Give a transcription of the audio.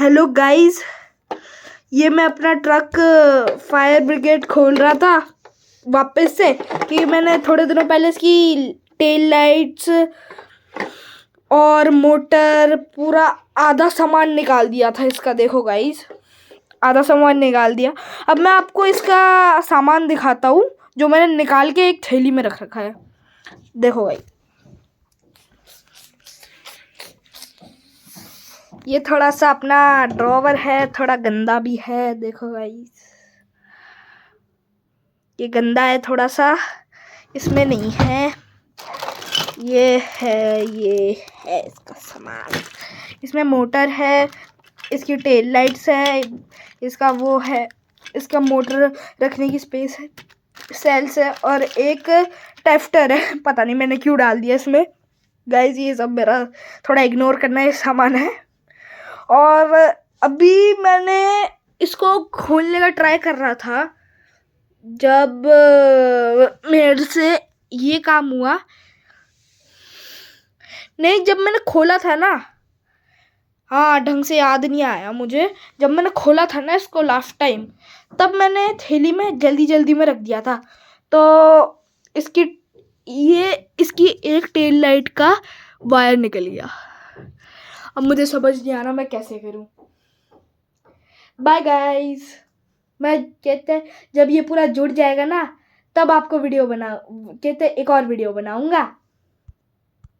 Hello guys, ये मैं अपना ट्रक फायर ब्रिगेड खोल रहा था वापस से कि मैंने थोड़े दिनों पहले इसकी टेल लाइट्स और मोटर पूरा आधा सामान निकाल दिया था इसका। देखो गाइस, आधा सामान निकाल दिया। अब मैं आपको इसका सामान दिखाता हूँ जो मैंने निकाल के एक थैली में रख रखा है। देखो गाइस, ये थोड़ा सा अपना ड्रॉवर है, थोड़ा गंदा भी है। देखो गाइस, ये गंदा है थोड़ा सा, इसमें नहीं है। ये है इसका सामान। इसमें मोटर है, इसकी टेल लाइट्स है, इसका वो है, इसका मोटर रखने की स्पेस है, सेल्स है और एक टेफ्टर है। पता नहीं मैंने क्यों डाल दिया इसमें। गाइस, ये सब मेरा थोड़ा इग्नोर करना, ये सामान है। और अभी मैंने इसको खोलने का ट्राई कर रहा था जब मेरे से ये काम हुआ। नहीं, जब मैंने खोला था ना, हाँ, ढंग से याद नहीं आया मुझे। जब मैंने खोला था ना इसको लास्ट टाइम, तब मैंने थैली में जल्दी जल्दी में रख दिया था, तो इसकी एक टेल लाइट का वायर निकल गया। अब मुझे समझ नहीं आ रहा मैं कैसे करूं। बाय गाइस, मैं कहते जब ये पूरा जुड़ जाएगा ना, तब आपको वीडियो एक और वीडियो बनाऊंगा।